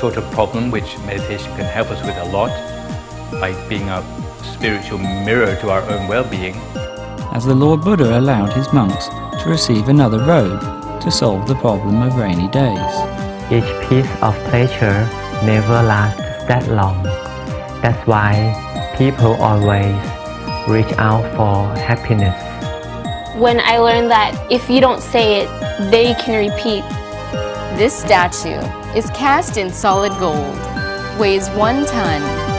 sort of problem which meditation can help us with a lot by being a spiritual mirror to our own well-being. As the Lord Buddha allowed his monks to receive another robe to solve the problem of rainy days. Each piece of pleasure never lasts that long. That's why people always reach out for happiness. When I learned that if you don't say it, they can repeat. This statue is cast in solid gold, weighs 1 ton.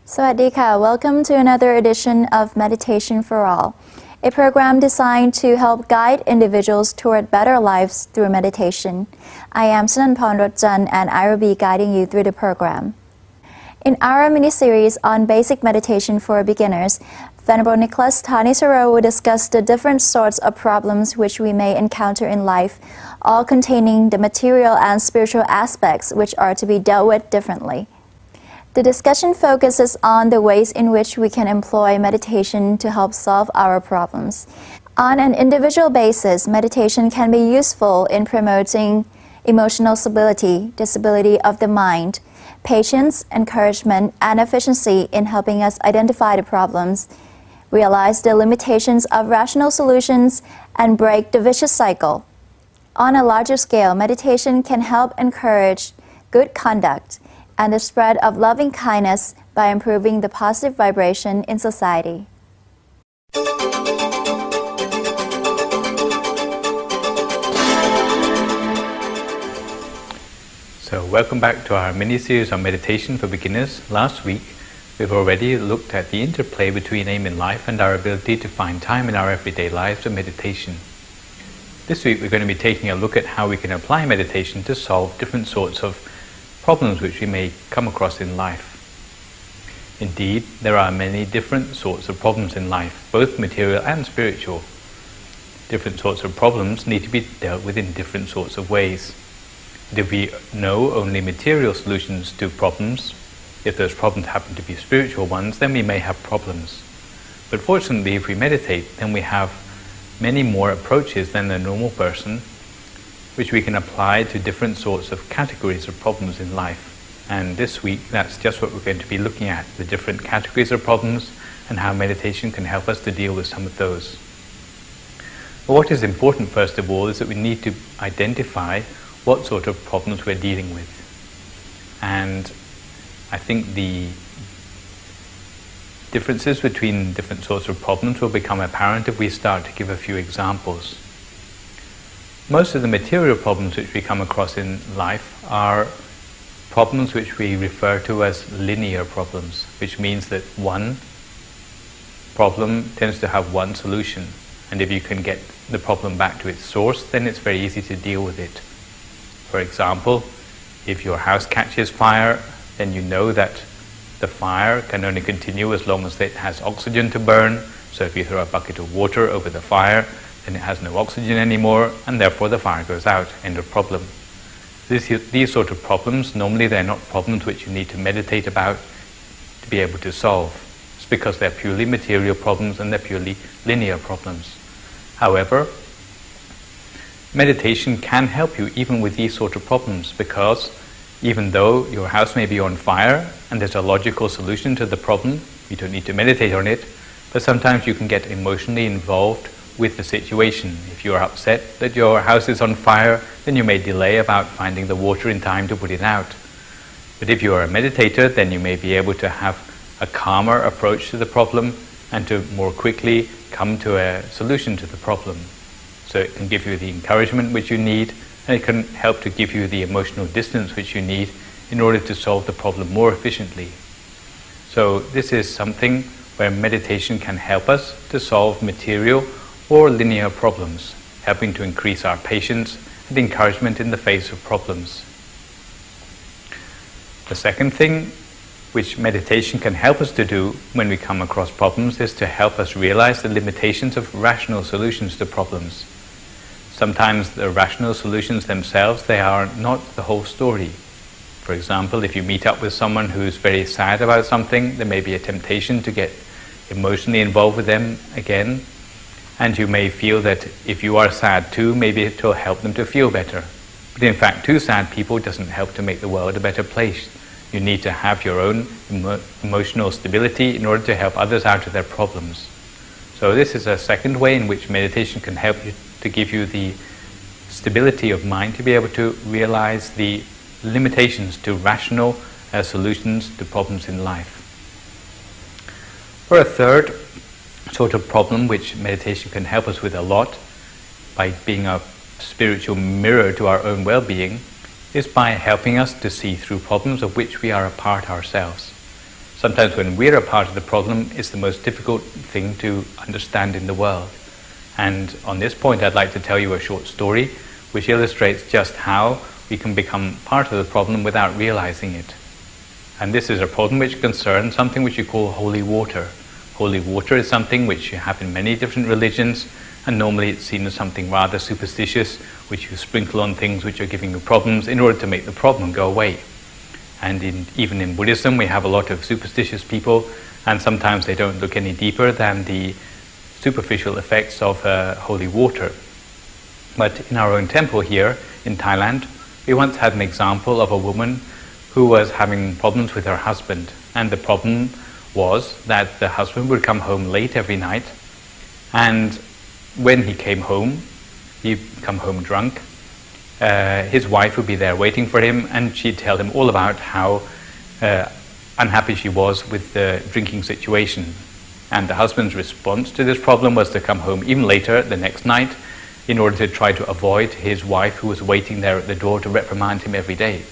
Sawadee-ka. Welcome to another edition of Meditation for All, a program designed to help guide individuals toward better lives through meditation. I am Sananpon Rotjan and I will be guiding you through the program. In our mini-series on basic meditation for beginners, Venerable Nicholas Thanissaro will discuss the different sorts of problems which we may encounter in life, all containing the material and spiritual aspects which are to be dealt with differently. The discussion focuses on the ways in which we can employ meditation to help solve our problems. On an individual basis, meditation can be useful in promoting emotional stability, the stability of the mind, patience, encouragement, and efficiency in helping us identify the problems, realize the limitations of rational solutions, and break the vicious cycle. On a larger scale, meditation can help encourage good conduct and the spread of loving kindness by improving the positive vibration in society. So welcome back to our mini-series on meditation for beginners. Last week we've already looked at the interplay between aim in life and our ability to find time in our everyday lives for meditation. This week we're going to be taking a look at how we can apply meditation to solve different sorts of problems which we may come across in life. Indeed, there are many different sorts of problems in life, both material and spiritual. Different sorts of problems need to be dealt with in different sorts of ways. And if we know only material solutions to problems, if those problems happen to be spiritual ones, then we may have problems. But fortunately, if we meditate, then we have many more approaches than a normal person, which we can apply to different sorts of categories of problems in life. And this week, that's just what we're going to be looking at, the different categories of problems and how meditation can help us to deal with some of those. But what is important, first of all, is that we need to identify what sort of problems we're dealing with. And I think the differences between different sorts of problems will become apparent if we start to give a few examples. Most of the material problems which we come across in life are problems which we refer to as linear problems, which means that one problem tends to have one solution, and if you can get the problem back to its source, then it's very easy to deal with it. For example, if your house catches fire, then you know that the fire can only continue as long as it has oxygen to burn. So if you throw a bucket of water over the fire, then it has no oxygen anymore, and therefore the fire goes out. End of problem. These sort of problems, normally they're not problems which you need to meditate about to be able to solve. It's because they're purely material problems and they're purely linear problems. However, meditation can help you even with these sort of problems, because even though your house may be on fire and there's a logical solution to the problem, you don't need to meditate on it, but sometimes you can get emotionally involved with the situation. If you're upset that your house is on fire, then you may delay about finding the water in time to put it out. But if you are a meditator, then you may be able to have a calmer approach to the problem and to more quickly come to a solution to the problem. So it can give you the encouragement which you need, and it can help to give you the emotional distance which you need in order to solve the problem more efficiently. So this is something where meditation can help us to solve material or linear problems, helping to increase our patience and encouragement in the face of problems. The second thing which meditation can help us to do when we come across problems is to help us realize the limitations of rational solutions to problems. Sometimes the rational solutions themselves, they are not the whole story. For example, if you meet up with someone who's very sad about something, there may be a temptation to get emotionally involved with them again, and you may feel that if you are sad too, maybe it will help them to feel better. But in fact, two sad people doesn't help to make the world a better place. You need to have your own emotional stability in order to help others out of their problems. So this is a second way in which meditation can help you to give you the stability of mind to be able to realize the limitations to rational solutions to problems in life. For a third sort of problem which meditation can help us with a lot by being a spiritual mirror to our own well-being is by helping us to see through problems of which we are a part ourselves. Sometimes when we're a part of the problem, it's the most difficult thing to understand in the world. And on this point, I'd like to tell you a short story which illustrates just how we can become part of the problem without realizing it. And this is a problem which concerns something which you call holy water. Holy water is something which you have in many different religions, and normally it's seen as something rather superstitious, which you sprinkle on things which are giving you problems in order to make the problem go away. And even in Buddhism, we have a lot of superstitious people, and sometimes they don't look any deeper than the superficial effects of holy water. But in our own temple here in Thailand, we once had an example of a woman who was having problems with her husband. And the problem was that the husband would come home late every night, and when he came home, he'd come home drunk. His wife would be there waiting for him, and she'd tell him all about how unhappy she was with the drinking situation. And the husband's response to this problem was to come home even later the next night in order to try to avoid his wife, who was waiting there at the door to reprimand him every day.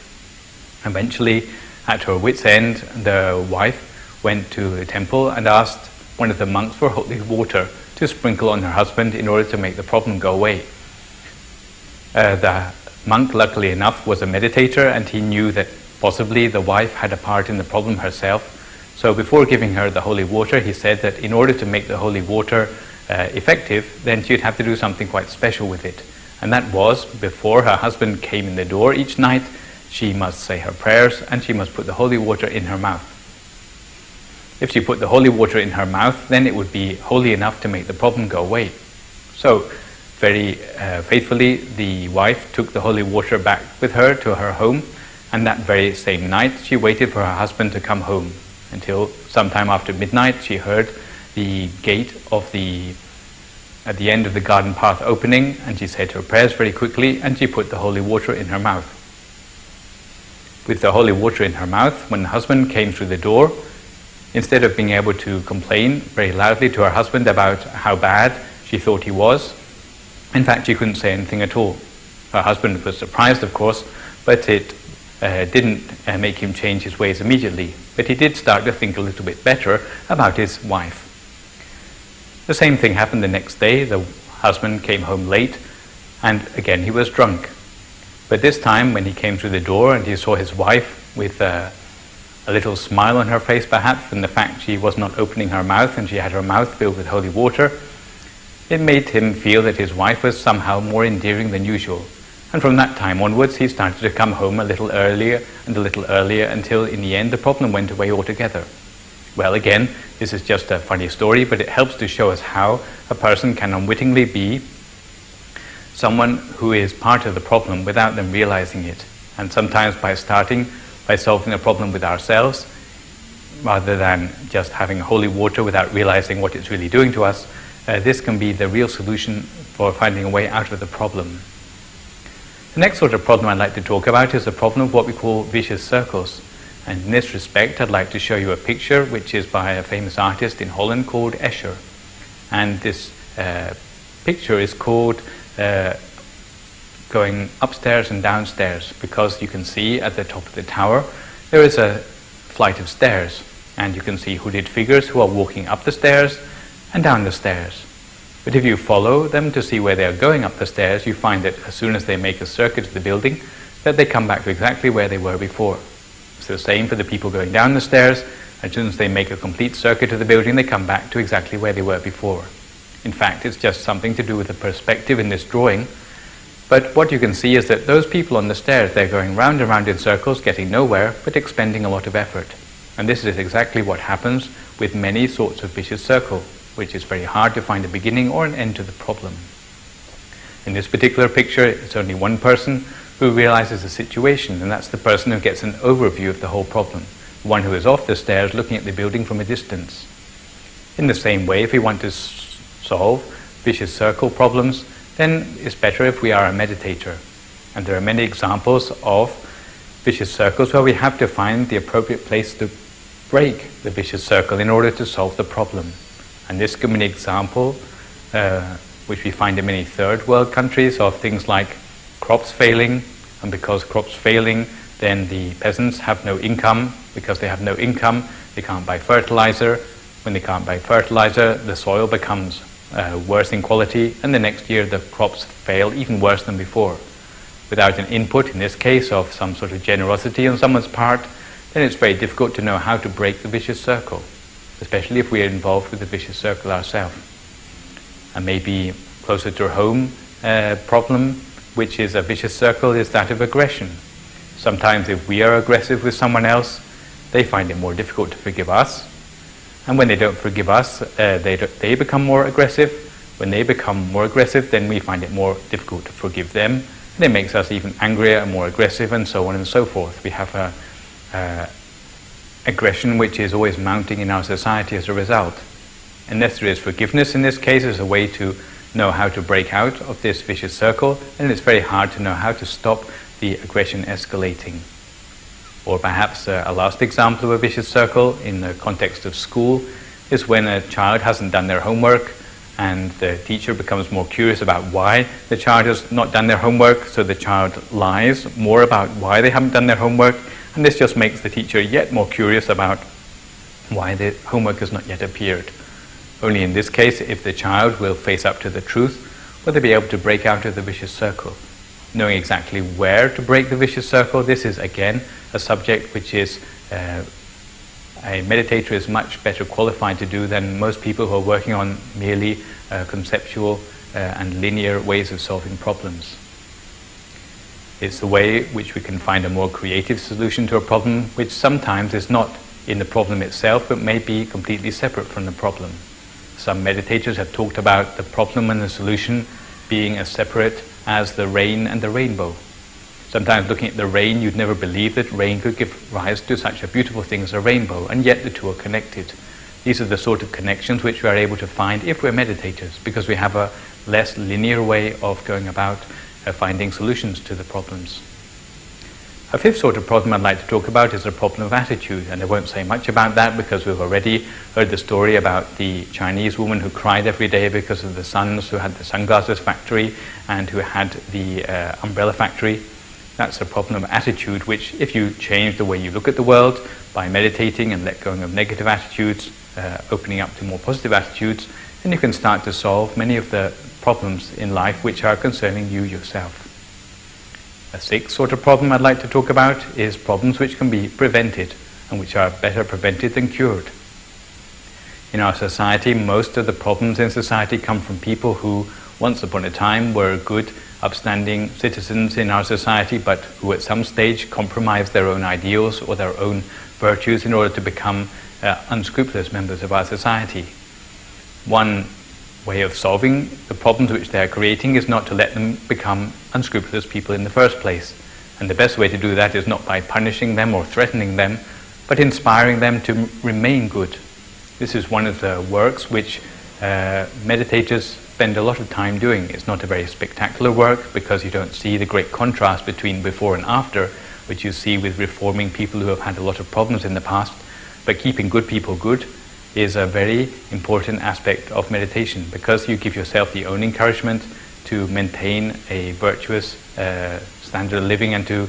Eventually, at her wit's end, the wife went to the temple and asked one of the monks for holy water to sprinkle on her husband in order to make the problem go away. The monk, luckily enough, was a meditator, and he knew that possibly the wife had a part in the problem herself. So before giving her the holy water, he said that in order to make the holy water effective, then she'd have to do something quite special with it. And that was, before her husband came in the door each night, she must say her prayers, and she must put the holy water in her mouth. If she put the holy water in her mouth, then it would be holy enough to make the problem go away. So, very faithfully, the wife took the holy water back with her to her home, and that very same night she waited for her husband to come home until sometime after midnight. She heard the gate at the end of the garden path opening, and she said her prayers very quickly, and she put the holy water in her mouth. With the holy water in her mouth, when the husband came through the door, instead of being able to complain very loudly to her husband about how bad she thought he was, in fact she couldn't say anything at all. Her husband was surprised, of course, but it didn't make him change his ways immediately. But he did start to think a little bit better about his wife. The same thing happened the next day. The husband came home late, and again he was drunk. But this time, when he came through the door and he saw his wife with a little smile on her face, perhaps, from the fact she was not opening her mouth and she had her mouth filled with holy water, it made him feel that his wife was somehow more endearing than usual. And from that time onwards, he started to come home a little earlier and a little earlier, until in the end the problem went away altogether. Well, again, this is just a funny story, but it helps to show us how a person can unwittingly be someone who is part of the problem without them realizing it. And sometimes by solving the problem with ourselves, rather than just having holy water without realizing what it's really doing to us, this can be the real solution for finding a way out of the problem. The next sort of problem I'd like to talk about is the problem of what we call vicious circles. And in this respect, I'd like to show you a picture which is by a famous artist in Holland called Escher. And this picture is called going upstairs and downstairs, because you can see at the top of the tower there is a flight of stairs, and you can see hooded figures who are walking up the stairs and down the stairs. But if you follow them to see where they are going up the stairs, you find that as soon as they make a circuit of the building, that they come back to exactly where they were before. It's the same for the people going down the stairs. As soon as they make a complete circuit of the building, they come back to exactly where they were before. In fact, it's just something to do with the perspective in this drawing. But what you can see is that those people on the stairs, they're going round and round in circles, getting nowhere, but expending a lot of effort. And this is exactly what happens with many sorts of vicious circle, which is very hard to find a beginning or an end to the problem. In this particular picture, it's only one person who realizes the situation, and that's the person who gets an overview of the whole problem, one who is off the stairs looking at the building from a distance. In the same way, if we want to solve vicious circle problems, then it's better if we are a meditator. And there are many examples of vicious circles where we have to find the appropriate place to break the vicious circle in order to solve the problem. And this could be an example which we find in many third world countries of things like crops failing, and because crops failing, then the peasants have no income. Because they have no income, they can't buy fertilizer. When they can't buy fertilizer, the soil becomes worse in quality, and the next year the crops fail even worse than before. Without an input, in this case, of some sort of generosity on someone's part, then it's very difficult to know how to break the vicious circle, especially if we are involved with the vicious circle ourselves. And maybe closer to home problem, which is a vicious circle, is that of aggression. Sometimes if we are aggressive with someone else, they find it more difficult to forgive us. And when they don't forgive us, they become more aggressive. When they become more aggressive, then we find it more difficult to forgive them. And it makes us even angrier and more aggressive, and so on and so forth. We have a aggression which is always mounting in our society as a result. Unless there is forgiveness in this case, as a way to know how to break out of this vicious circle, and it's very hard to know how to stop the aggression escalating. Or perhaps a last example of a vicious circle in the context of school is when a child hasn't done their homework and the teacher becomes more curious about why the child has not done their homework, so the child lies more about why they haven't done their homework, and this just makes the teacher yet more curious about why the homework has not yet appeared. Only in this case, if the child will face up to the truth, will they be able to break out of the vicious circle. Knowing exactly where to break the vicious circle, this is again a subject which is a meditator is much better qualified to do than most people who are working on merely conceptual and linear ways of solving problems. It's the way which we can find a more creative solution to a problem, which sometimes is not in the problem itself, but may be completely separate from the problem. Some meditators have talked about the problem and the solution being as separate as the rain and the rainbow. Sometimes looking at the rain, you'd never believe that rain could give rise to such a beautiful thing as a rainbow, and yet the two are connected. These are the sort of connections which we are able to find if we're meditators, because we have a less linear way of going about finding solutions to the problems. A fifth sort of problem I'd like to talk about is the problem of attitude, and I won't say much about that because we've already heard the story about the Chinese woman who cried every day because of the sons who had the sunglasses factory and who had the umbrella factory. That's a problem of attitude, which if you change the way you look at the world by meditating and let go of negative attitudes, opening up to more positive attitudes, then you can start to solve many of the problems in life which are concerning you yourself. A sixth sort of problem I'd like to talk about is problems which can be prevented and which are better prevented than cured. In our society, most of the problems in society come from people who once upon a time were good, upstanding citizens in our society, but who at some stage compromised their own ideals or their own virtues in order to become unscrupulous members of our society. One way of solving the problems which they are creating is not to let them become unscrupulous people in the first place. And the best way to do that is not by punishing them or threatening them, but inspiring them to remain good. This is one of the works which meditators spend a lot of time doing. It's not a very spectacular work because you don't see the great contrast between before and after, which you see with reforming people who have had a lot of problems in the past. But keeping good people good is a very important aspect of meditation, because you give yourself the own encouragement to maintain a virtuous standard of living and to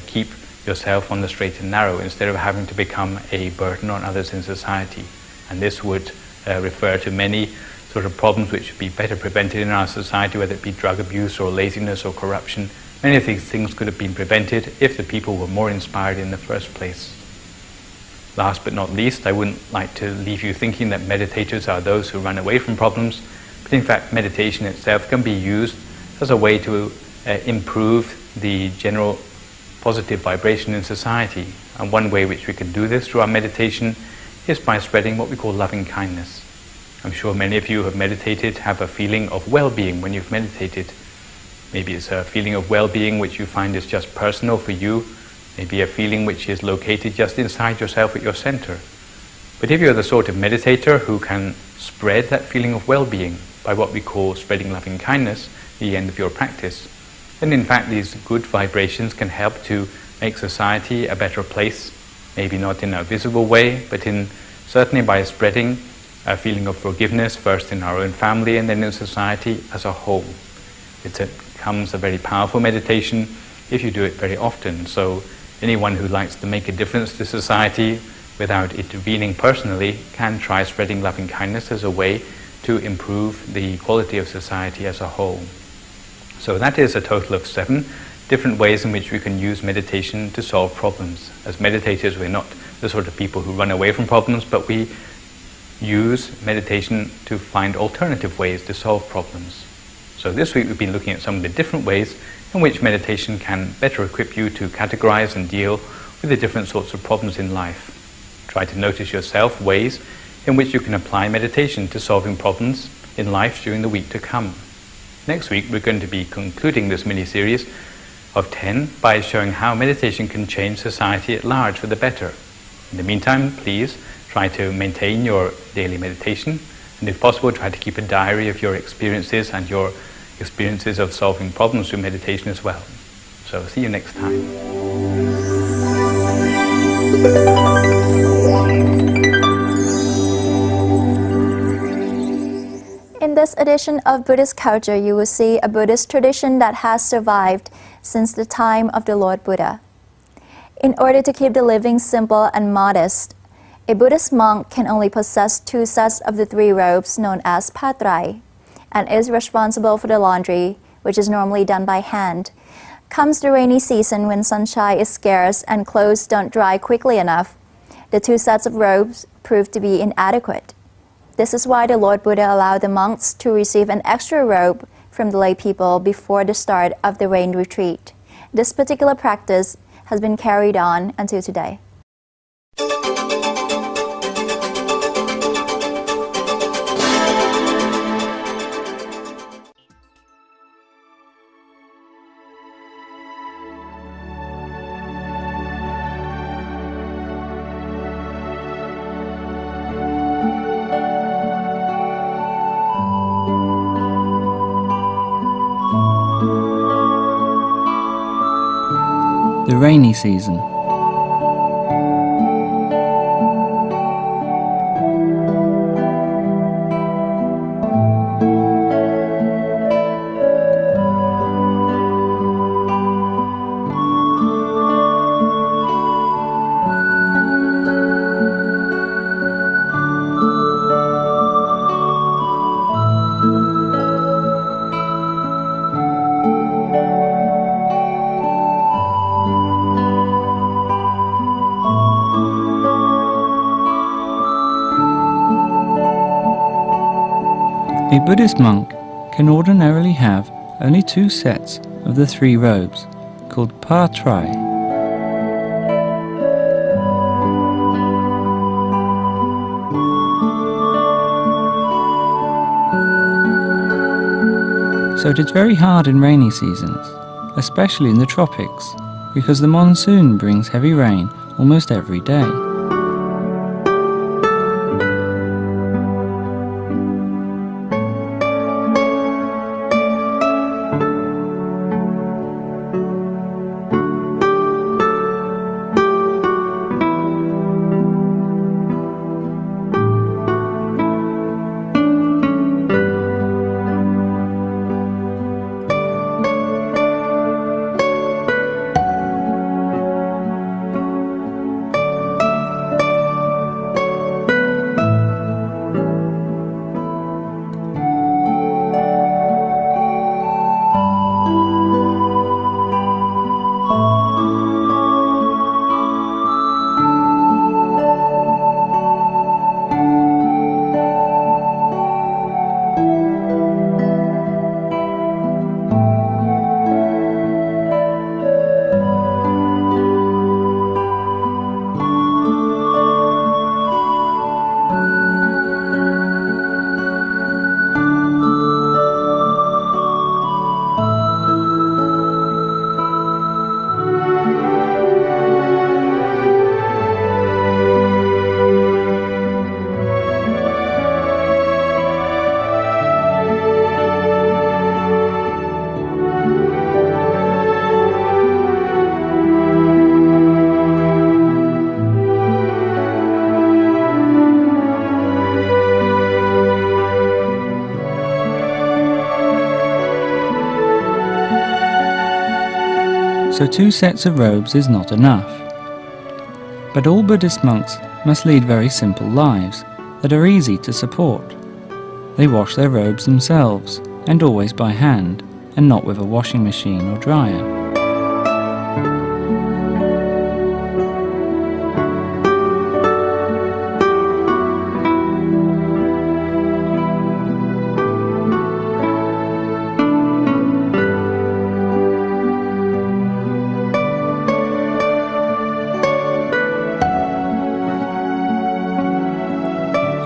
keep yourself on the straight and narrow instead of having to become a burden on others in society. And this would refer to many sort of problems which should be better prevented in our society, whether it be drug abuse or laziness or corruption. Many of these things could have been prevented if the people were more inspired in the first place. Last but not least, I wouldn't like to leave you thinking that meditators are those who run away from problems, but in fact meditation itself can be used as a way to improve the general positive vibration in society. And one way which we can do this through our meditation is by spreading what we call loving kindness. I'm sure many of you have meditated, have a feeling of well-being when you've meditated. Maybe it's a feeling of well-being which you find is just personal for you, maybe a feeling which is located just inside yourself at your center. But if you're the sort of meditator who can spread that feeling of well-being by what we call spreading loving kindness at the end of your practice, then in fact these good vibrations can help to make society a better place, maybe not in a visible way, but certainly by spreading a feeling of forgiveness, first in our own family and then in society as a whole. It becomes a very powerful meditation if you do it very often. So anyone who likes to make a difference to society without intervening personally can try spreading loving kindness as a way to improve the quality of society as a whole. So that is a total of 7 different ways in which we can use meditation to solve problems. As meditators, we're not the sort of people who run away from problems, but we use meditation to find alternative ways to solve problems. So this week we've been looking at some of the different ways in which meditation can better equip you to categorize and deal with the different sorts of problems in life. Try to notice yourself ways in which you can apply meditation to solving problems in life during the week to come. Next week we're going to be concluding this mini-series of 10 by showing how meditation can change society at large for the better. In the meantime, please try to maintain your daily meditation, and if possible try to keep a diary of your experiences and your experiences of solving problems through meditation as well. So see you next time. In this edition of Buddhist Culture, you will see a Buddhist tradition that has survived since the time of the Lord Buddha. In order to keep the living simple and modest, a Buddhist monk can only possess 2 sets of the 3 robes known as patrai, and is responsible for the laundry, which is normally done by hand. Comes the rainy season when sunshine is scarce and clothes don't dry quickly enough, the 2 sets of robes prove to be inadequate. This is why the Lord Buddha allowed the monks to receive an extra robe from the lay people before the start of the rain retreat. This particular practice has been carried on until today. The rainy season. A Buddhist monk can ordinarily have only 2 sets of the 3 robes, called patrai. So it is very hard in rainy seasons, especially in the tropics, because the monsoon brings heavy rain almost every day. so 2 sets of robes is not enough. But all Buddhist monks must lead very simple lives that are easy to support. They wash their robes themselves, and always by hand, and not with a washing machine or dryer.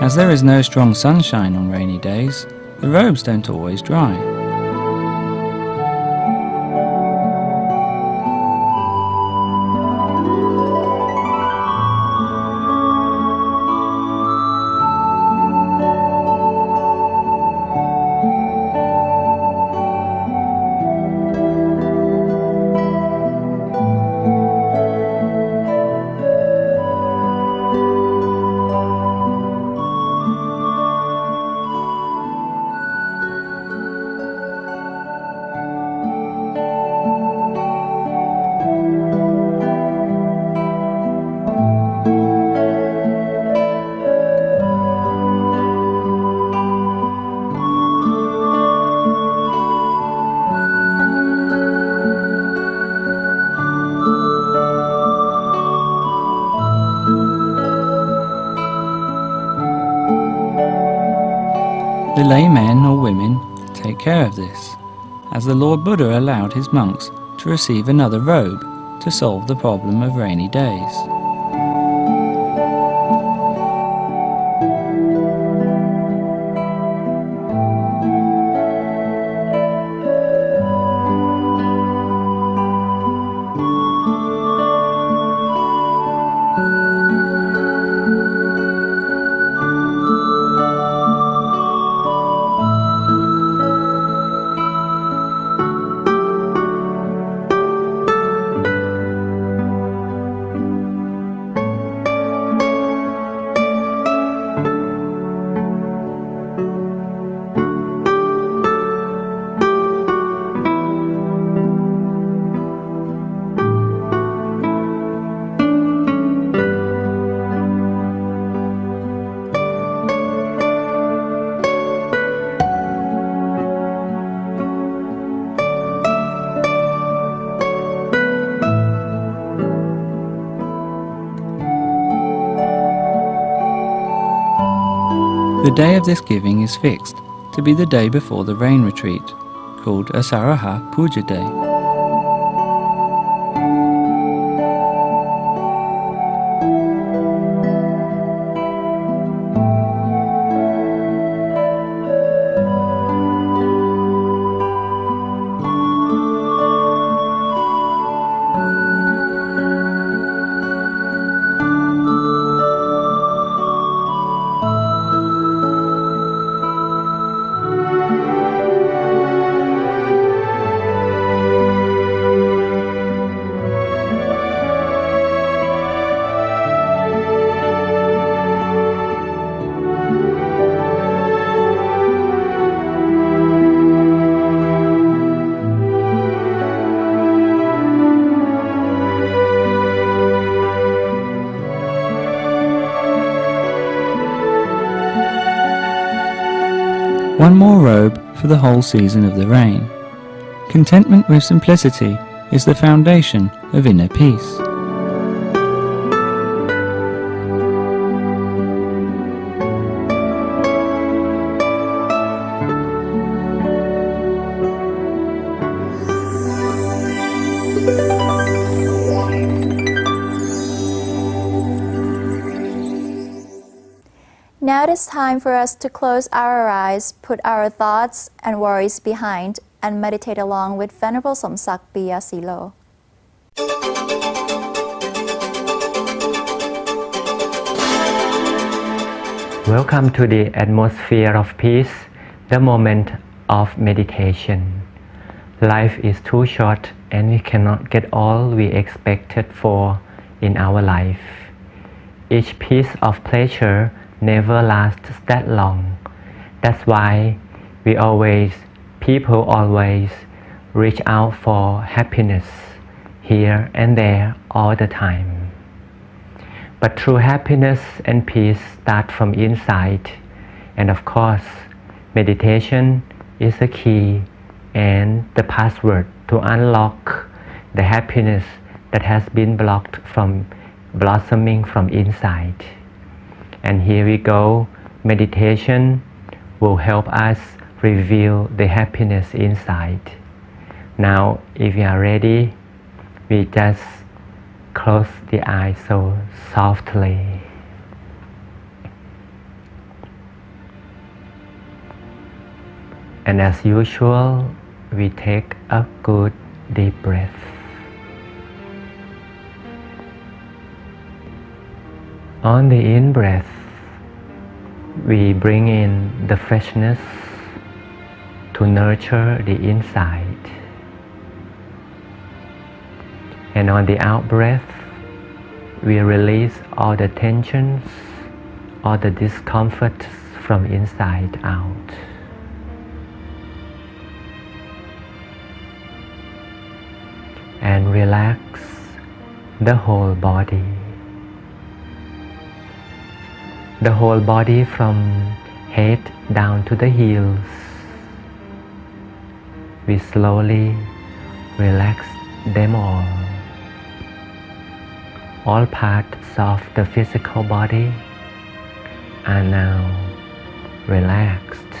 As there is no strong sunshine on rainy days, the robes don't always dry. The laymen or women take care of this, as the Lord Buddha allowed his monks to receive another robe to solve the problem of rainy days. The day of this giving is fixed to be the day before the rain retreat, called Asaraha Puja Day. One more robe for the whole season of the rain. Contentment with simplicity is the foundation of inner peace. Now it is time for us to close our eyes, put our thoughts and worries behind, and meditate along with Venerable Somsak Piyasilo. Welcome to the atmosphere of peace, the moment of meditation. Life is too short and we cannot get all we expected for in our life. Each piece of pleasure never lasts that long. That's why people always reach out for happiness. here and there all the time. But true happiness and peace start from inside, and of course, meditation is the key and the password to unlock the happiness that has been blocked from blossoming from inside. And here we go, meditation will help us reveal the happiness inside. Now, if you are ready, we just close the eyes so softly. And as usual, we take a good deep breath. On the in-breath, we bring in the freshness to nurture the inside. And on the out-breath, we release all the tensions, all the discomforts from inside out. And relax the whole body. The whole body from head down to the heels. We slowly relax them all. All parts of the physical body are now relaxed.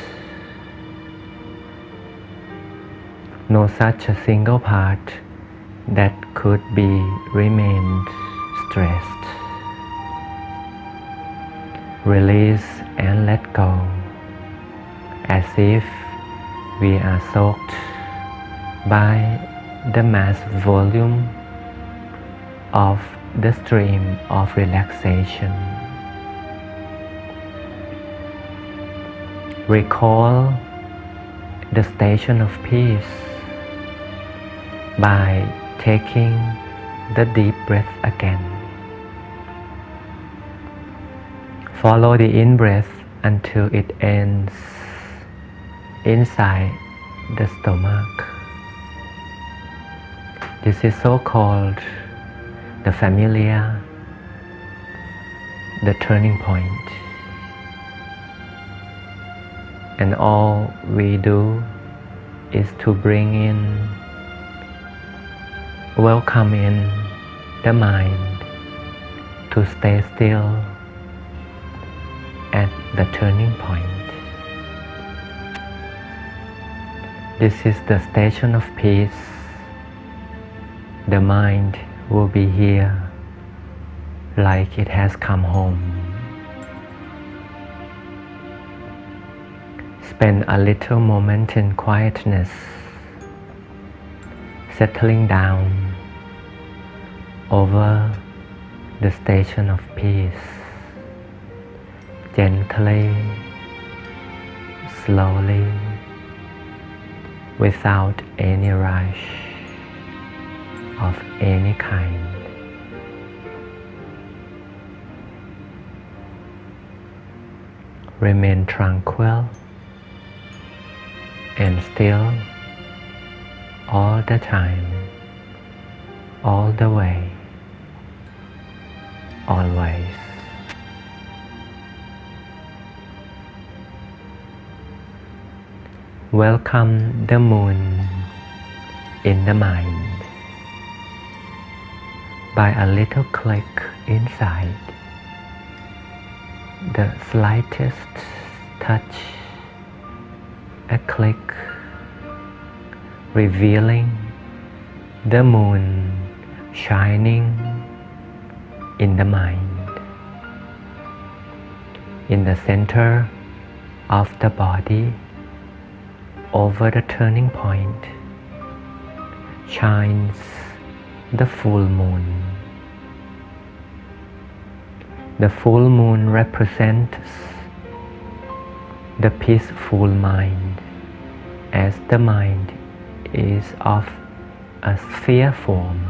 No such a single part that could be remained stressed. Release and let go, as if we are soaked by the mass volume of the stream of relaxation. Recall the station of peace by taking the deep breath again. Follow the in-breath until it ends inside the stomach. This is so-called the familiar, the turning point. And all we do is to bring in, welcome in the mind to stay still at the turning point. This is the station of peace. The mind will be here like it has come home. Spend a little moment in quietness, settling down over the station of peace. Gently, slowly, without any rush of any kind. Remain tranquil and still all the time, all the way, always. Welcome the moon in the mind by a little click inside, the slightest touch, a click, revealing the moon shining in the mind, in the center of the body. Over the turning point shines the full moon. The full moon represents the peaceful mind, as the mind is of a sphere form.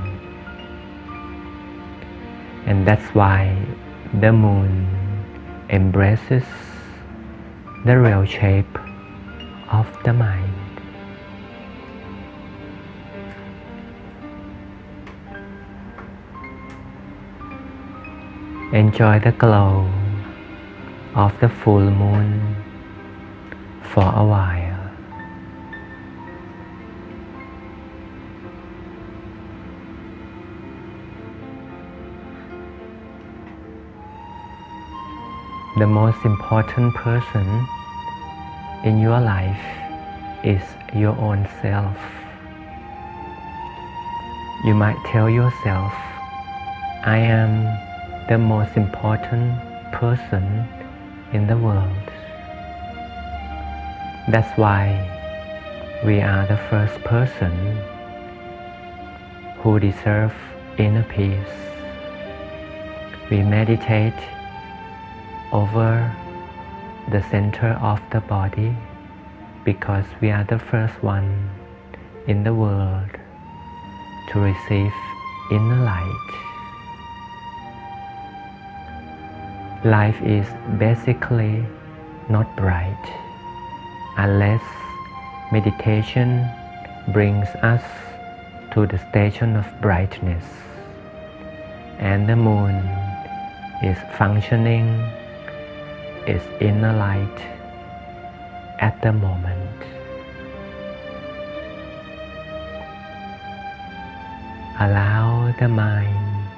And that's why the moon embraces the real shape of the mind. Enjoy the glow of the full moon for a while. The most important person in your life is your own self. You might tell yourself, I am the most important person in the world. That's why we are the first person who deserve inner peace. We meditate over the center of the body because we are the first one in the world to receive inner light. Life is basically not bright unless meditation brings us to the station of brightness and the moon is functioning its inner light at the moment. Allow the mind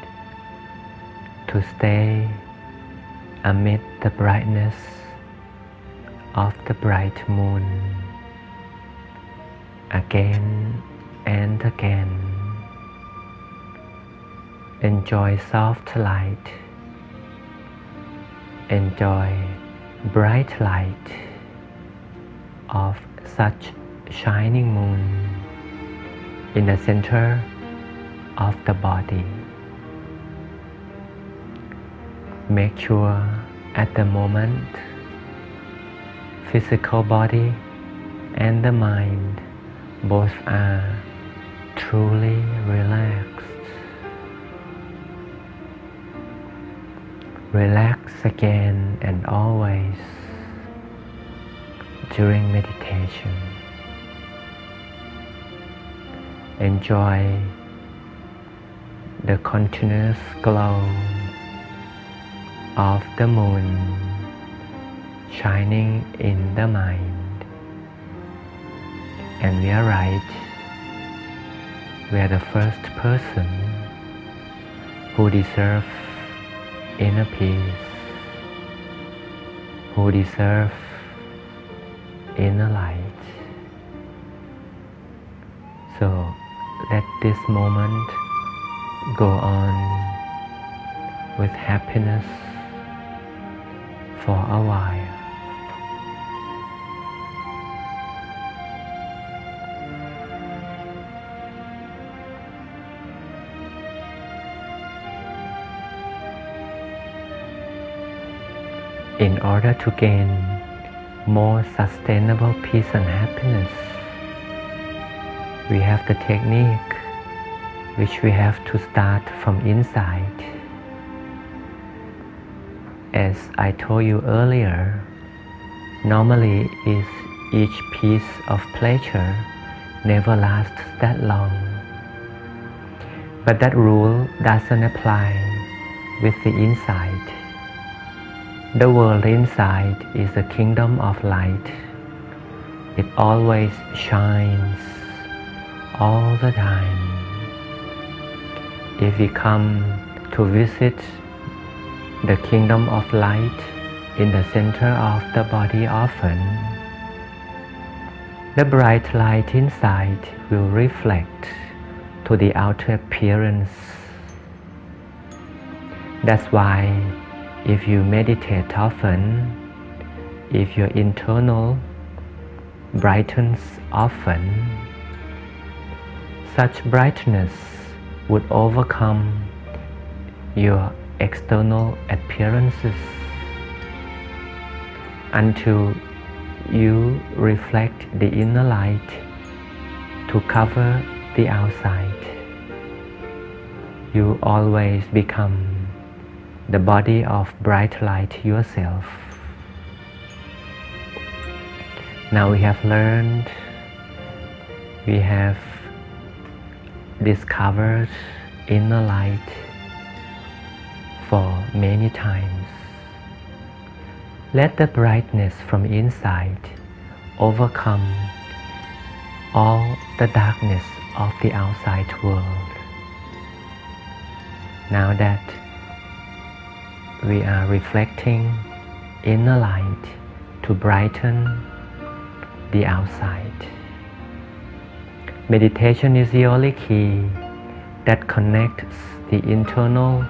to stay amid the brightness of the bright moon again and again. Enjoy soft light. Enjoy bright light of such shining moon in the center of the body. Make sure at the moment physical body and the mind both are truly relaxed. Relax again and always during meditation. Enjoy the continuous glow of the moon shining in the mind. And we are right. We are the first person who deserve inner peace, who deserve inner light. So let this moment go on with happiness for a while. In order to gain more sustainable peace and happiness, we have the technique which we have to start from inside. As I told you earlier, normally each piece of pleasure never lasts that long. But that rule doesn't apply with the inside. The world inside is a kingdom of light. It always shines all the time. If we come to visit the kingdom of light in the center of the body often, the bright light inside will reflect to the outer appearance. That's why if you meditate often, if your internal brightens often, such brightness would overcome your external appearances until you reflect the inner light to cover the outside. You always become the body of bright light yourself. Now we have learned, we have discovered inner light for many times. Let the brightness from inside overcome all the darkness of the outside world. Now that we are reflecting inner light to brighten the outside. Meditation is the only key that connects the internal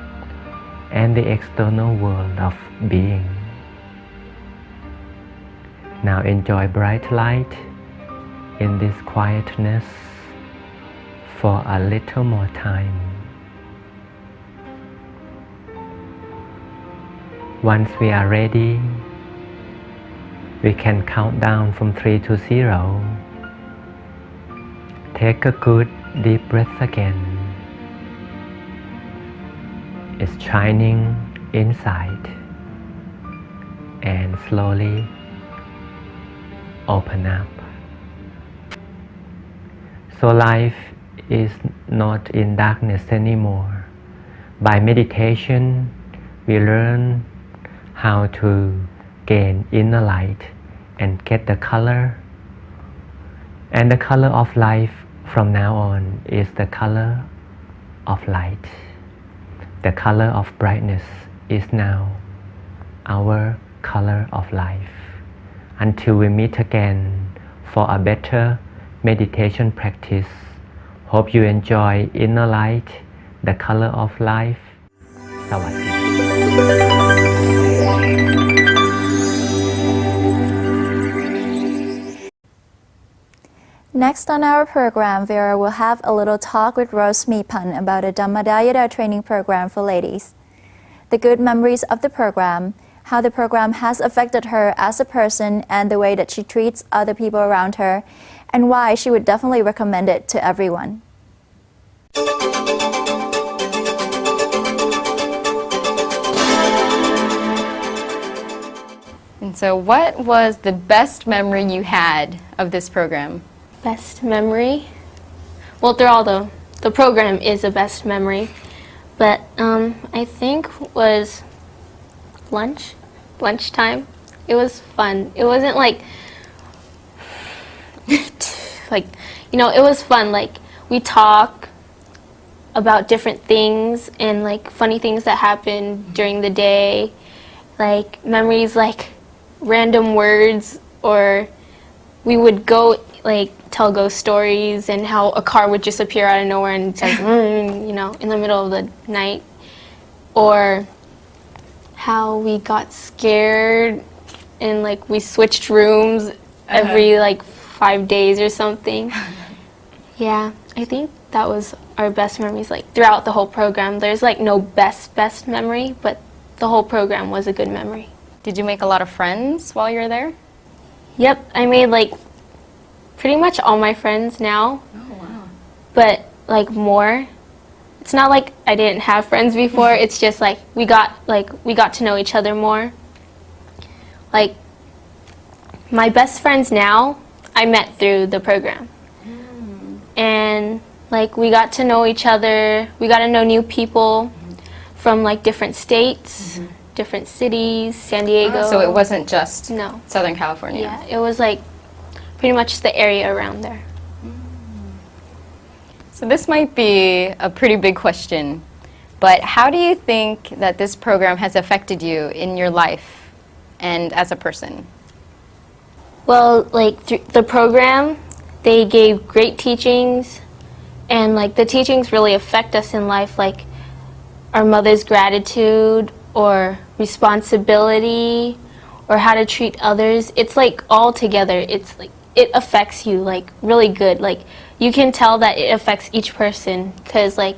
and the external world of being. Now enjoy bright light in this quietness for a little more time. Once we are ready, we can count down from 3 to 0. Take a good deep breath again. It's shining inside, and slowly open up. So life is not in darkness anymore. By meditation, we learn how to gain inner light and get the color. And the color of life from now on is the color of light. The color of brightness is now our color of life. Until we meet again for a better meditation practice, hope you enjoy inner light, the color of life. สวัสดี Next on our program, Vera will have a little talk with Rose Mipan about a Dhammadayada training program for ladies. The good memories of the program, how the program has affected her as a person and the way that she treats other people around her, and why she would definitely recommend it to everyone. And so what was the best memory you had of this program? Best memory? Well, they're all the program is a best memory, but I think was lunchtime. It was fun. It wasn't like it was fun. Like, we talk about different things and like funny things that happened during the day, like memories like random words, or we would go like tell ghost stories and how a car would just appear out of nowhere and it's like in the middle of the night, or how we got scared and like we switched rooms every like 5 days or something. Yeah, I think that was our best memories, like throughout the whole program. There's like no best memory, but the whole program was a good memory. Did you make a lot of friends while you were there? Yep, I made like pretty much all my friends now. Oh, wow. But like more. It's not like I didn't have friends before. It's just like we got to know each other more. Like my best friends now, I met through the program. And like we got to know each other. We got to know new people from like different states, different cities, San Diego. So it wasn't just No. Southern California. Yeah, it was like pretty much the area around there. So this might be a pretty big question, but how do you think that this program has affected you in your life and as a person? Well, like through the program, they gave great teachings, and like the teachings really affect us in life, like our mother's gratitude or responsibility or how to treat others. It's like all together. It's like it affects you like really good. Like you can tell that it affects each person, because like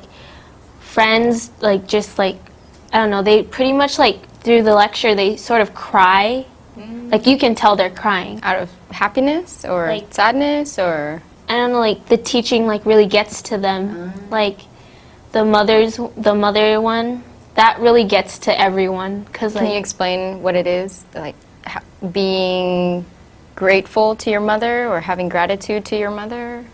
friends, like just like I don't know, they pretty much like through the lecture they sort of cry. Like you can tell they're crying Out of happiness or Like- sadness or? I don't know, like the teaching like really gets to them. Like the mother one, that really gets to everyone, because Can you like explain what it is? Like being grateful to your mother or having gratitude to your mother?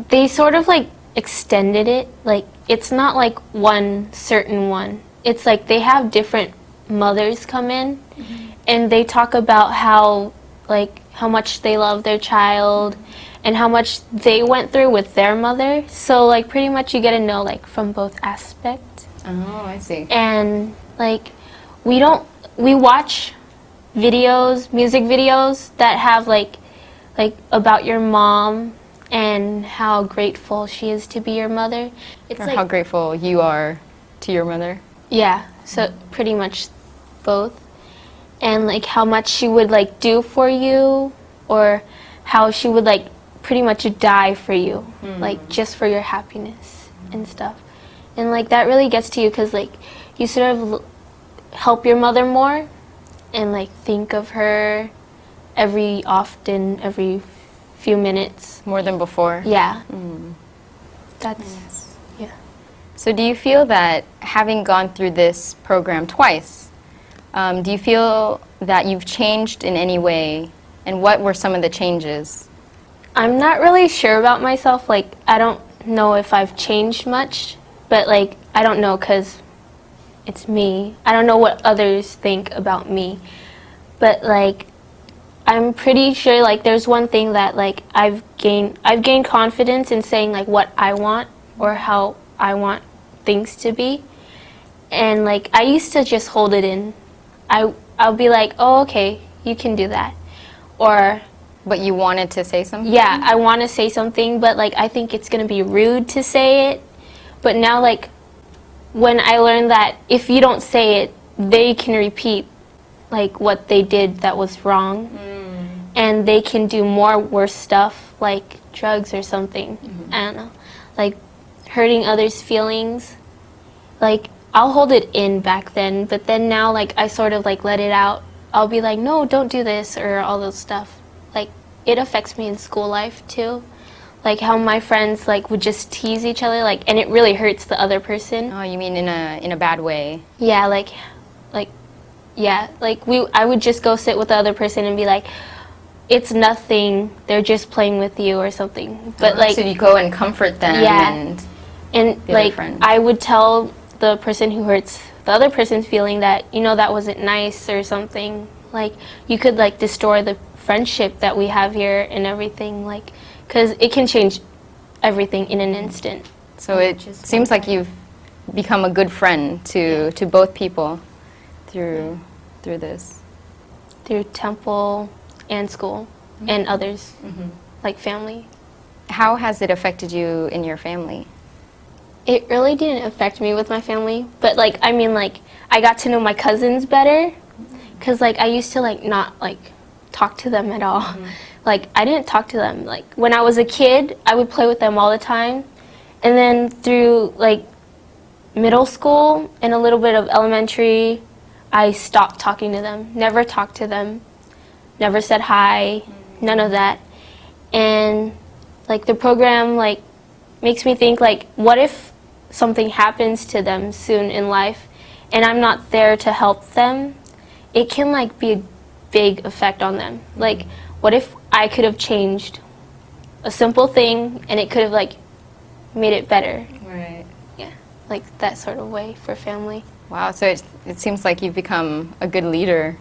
they sort of like extended it. Like it's not like one certain one. it's like they have different mothers come in, and they talk about how much they love their child and how much they went through with their mother. So like pretty much you get to know like from both aspects. Oh, I see. And like we watch videos, music videos that have like about your mom and how grateful she is to be your mother. It's Or like how grateful you are to your mother. yeah, so pretty much both. And like how much she would like do for you, or how she would like pretty much die for you, like just for your happiness and stuff. And like that really gets to you because like you sort of help your mother more and like think of her every few minutes. More than before. Yeah. That's yeah. So do you feel that having gone through this program twice, do you feel that you've changed in any way? And what were some of the changes? I'm not really sure about myself. Like, I don't know if I've changed much, but like, I don't know because it's me. I don't know what others think about me. But like, I'm pretty sure like there's one thing that like I've gained confidence in saying like what I want or how I want things to be. And like, I used to just hold it in. I'll be like, oh, okay, you can do that. Or But you wanted to say something? yeah, I want to say something, but like I think it's going to be rude to say it. But now like when I learned that if you don't say it, they can repeat like what they did that was wrong. And they can do more worse stuff like drugs or something. I don't know. Like hurting others' feelings. Like I'll hold it in back then, but then now like I sort of like let it out. I'll be like, no, don't do this or all those stuff. Like it affects me in school life too. Like how my friends like would just tease each other, like, and it really hurts the other person. Oh, you mean in a bad way? Yeah, like I would just go sit with the other person and be like, it's nothing, they're just playing with you or something. But like, so you go and comfort them. Yeah. And and the other like friend. I would tell the person who hurts the other person's feeling that, you know, that wasn't nice or something. Like you could like destroy the friendship that we have here and everything, like, because it can change everything in an instant. So it seems like you've become a good friend to both people through this. Through temple and school and others, like family. How has it affected you in your family? It really didn't affect me with my family, but like, I mean, like, I got to know my cousins better, because like I used to like not like talk to them at all. Like I didn't talk to them. Like when I was a kid, I would play with them all the time, and then through like middle school and a little bit of elementary, I stopped talking to them. Never talked to them. Never said hi. None of that. And like the program like makes me think like, what if something happens to them soon in life and I'm not there to help them? It can like be a big effect on them. Like what if I could have changed a simple thing and it could have like made it better? Right. Yeah, like that sort of way for family. Wow, so it seems like you've become a good leader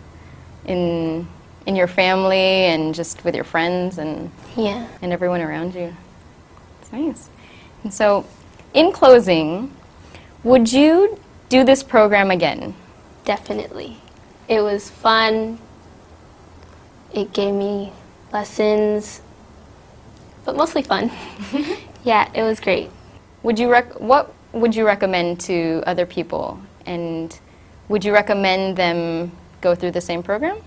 in your family and just with your friends and Yeah. everyone around you. It's nice. And so, in closing, would you do this program again? Definitely. It was fun. It gave me lessons, but mostly fun. Yeah, it was great. What would you recommend to other people? And would you recommend them go through the same program?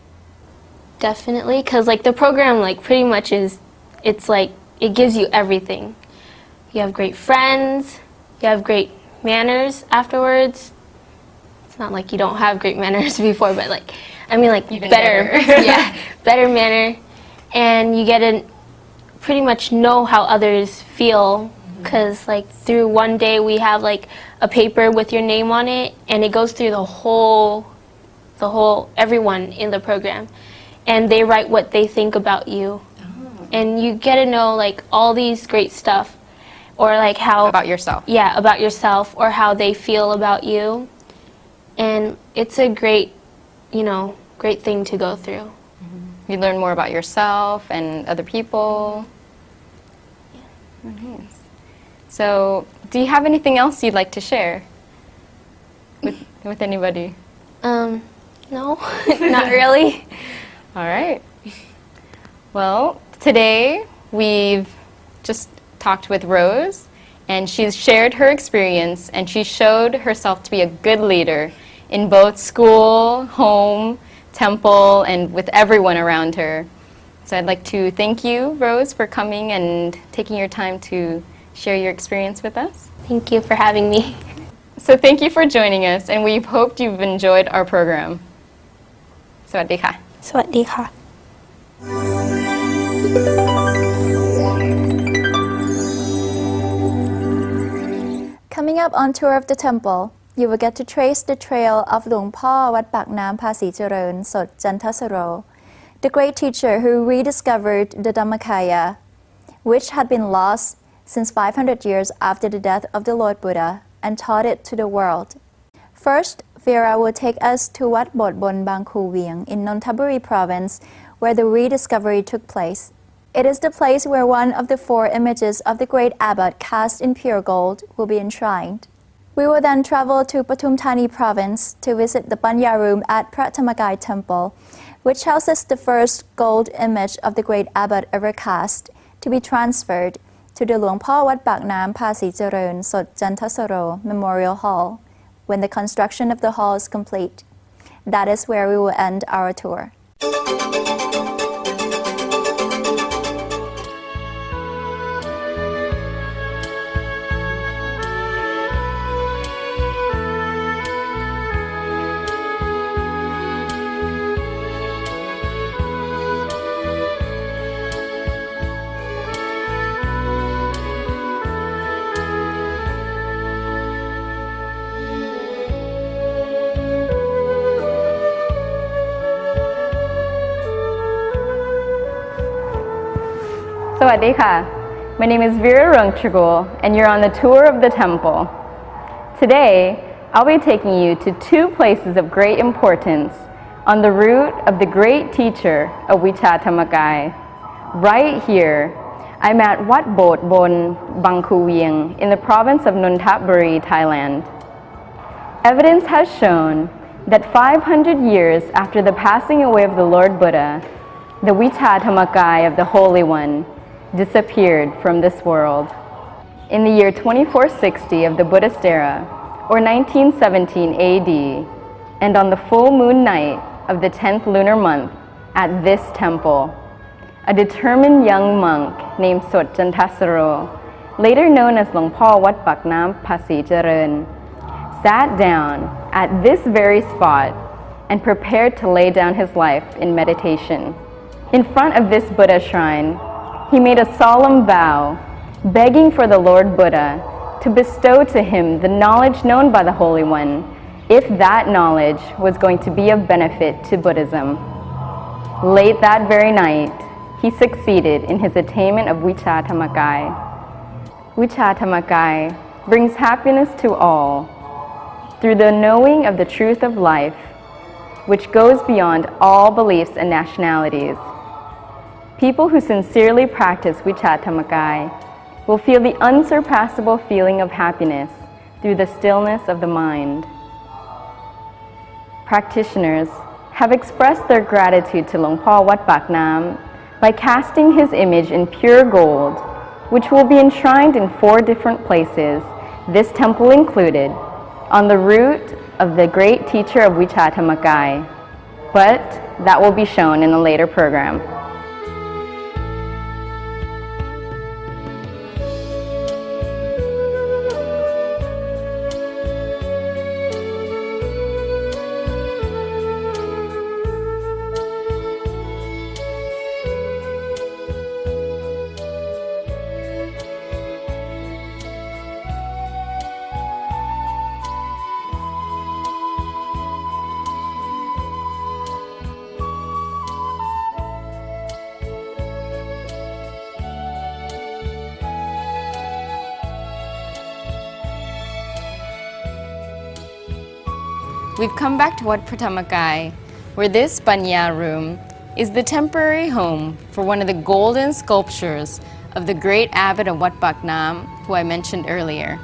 Definitely, because like the program like pretty much it's like it gives you everything. You have great friends, you have great manners afterwards. It's not like you don't have great manners before, but like, I mean like Even better. better. Yeah, better manner. And you get to pretty much know how others feel, because like through one day we have like a paper with your name on it, and it goes through the whole everyone in the program, and they write what they think about you. And you get to know like all these great stuff, or like how About yourself. yeah, about yourself, or how they feel about you. and it's a great, great thing to go through. You learn more about yourself and other people. Oh, nice. So, do you have anything else you'd like to share with anybody? No, not really. All right. Well, today we've just talked with Rose, and she's shared her experience, and she showed herself to be a good leader in both school, home, temple, and with everyone around her. So I'd like to thank you, Rose, for coming and taking your time to share your experience with us. Thank you for having me. So thank you for joining us, and we hope you've enjoyed our program. สวัสดีค่ะ สวัสดีค่ะ Coming up on tour of the temple, you will get to trace the trail of หลวงพ่อวัดปากน้ำภาษีเจริญสด Jantasaro, the great teacher who rediscovered the Dhammakaya, which had been lost since 500 years after the death of the Lord Buddha, and taught it to the world. First, Vera will take us to Wat Bot Bon Bang Khu Vieng in Nonthaburi province, where the rediscovery took place. It is the place where one of the 4 images of the great abbot cast in pure gold will be enshrined. We will then travel to Pathum Thani province to visit the Panya room at Phra Thammakai Temple, which houses the first gold image of the great abbot ever cast, to be transferred to the หลวงพ่อวัดปากน้ำภาษีเจริญสด Jantasaro Memorial Hall when the construction of the hall is complete. That is where we will end our tour. Sawadee. My name is Vera Rungchagul, and you're on the tour of the temple. Today, I'll be taking you to 2 places of great importance on the route of the great teacher of Vichā Thammakai. Right here, I'm at Wat Bot Bon Bang Khu Vieng in the province of Nonthaburi, Thailand. Evidence has shown that 500 years after the passing away of the Lord Buddha, the Vichā Thammakai of the Holy One disappeared from this world. In the year 2460 of the Buddhist era, or 1917 AD, and on the full moon night of the 10th lunar month at this temple, a determined young monk named Sot Jantasaro, later known as หลวงพ่อวัดปากน้ำภาษีเจริญ, sat down at this very spot and prepared to lay down his life in meditation. In front of this Buddha shrine, he made a solemn vow, begging for the Lord Buddha to bestow to him the knowledge known by the Holy One, if that knowledge was going to be of benefit to Buddhism. Late that very night, he succeeded in his attainment of Vichā Thammakai. Vichā Thammakai brings happiness to all through the knowing of the truth of life, which goes beyond all beliefs and nationalities. People who sincerely practice Vichā Thammakai will feel the unsurpassable feeling of happiness through the stillness of the mind. Practitioners have expressed their gratitude to หลวงพ่อวัดปากน้ำ by casting his image in pure gold, which will be enshrined in 4 different places, this temple included, on the route of the great teacher of Vichā Thammakai. But that will be shown in a later program. we've come back to Wat Pratamakai, where this Panya room is the temporary home for one of the golden sculptures of the great abbot of Wat Phak Nam, who I mentioned earlier.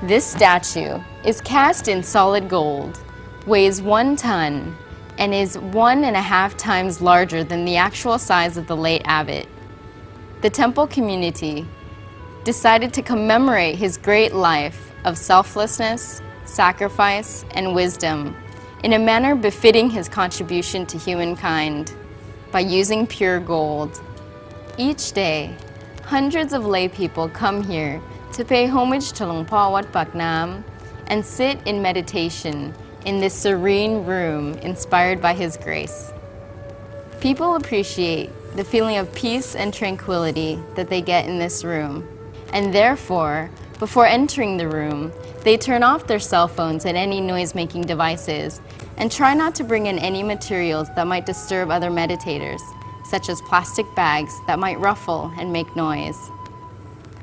This statue is cast in solid gold, weighs 1 ton, and is 1.5 times larger than the actual size of the late abbot. The temple community decided to commemorate his great life of selflessness, sacrifice, and wisdom in a manner befitting his contribution to humankind by using pure gold. Each day, hundreds of lay people come here to pay homage to Lung Pa Wat Phak Nam and sit in meditation in this serene room inspired by his grace. People appreciate the feeling of peace and tranquility that they get in this room, and therefore, before entering the room, they turn off their cell phones and any noise-making devices and try not to bring in any materials that might disturb other meditators, such as plastic bags that might ruffle and make noise.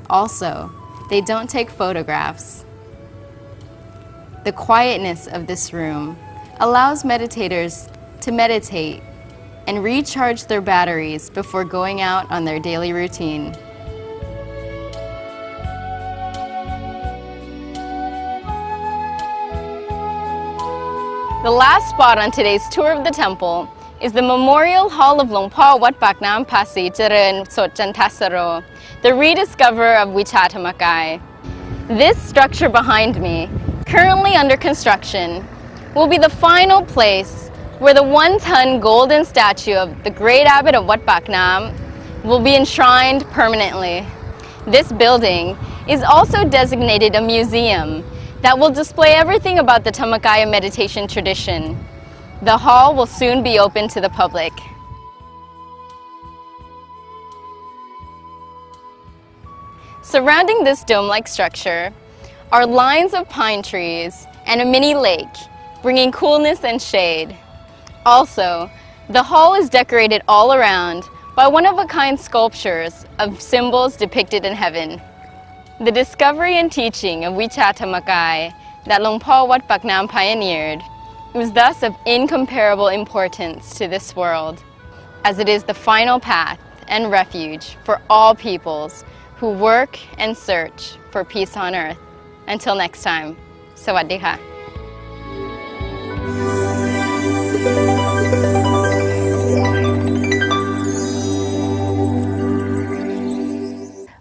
Also, they don't take photographs. The quietness of this room allows meditators to meditate and recharge their batteries before going out on their daily routine. The last spot on today's tour of the temple is the Memorial Hall of Lung Pa Wat Phak Nam Pasi Jaren Sot Jantasaro, the rediscoverer of Wichata-Makai. This structure behind me, currently under construction, will be the final place where the 1-ton golden statue of the great abbot of Wat Phak Nam will be enshrined permanently. This building is also designated a museum that will display everything about the Dhammakaya meditation tradition. The hall will soon be open to the public. Surrounding this dome-like structure are lines of pine trees and a mini lake, bringing coolness and shade. Also, the hall is decorated all around by one-of-a-kind sculptures of symbols depicted in heaven. The discovery and teaching of Wichata-Makai that Lung Pa Wat Phak Nam pioneered was thus of incomparable importance to this world, as it is the final path and refuge for all peoples who work and search for peace on earth. Until next time, Sawadee ka.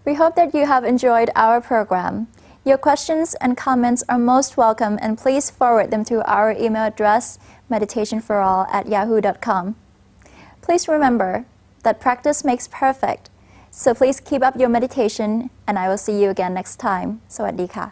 We hope that you have enjoyed our program. Your questions and comments are most welcome, and please forward them to our email address, meditationforall@yahoo.com. Please remember that practice makes perfect, so please keep up your meditation, and I will see you again next time. Sawadee ka.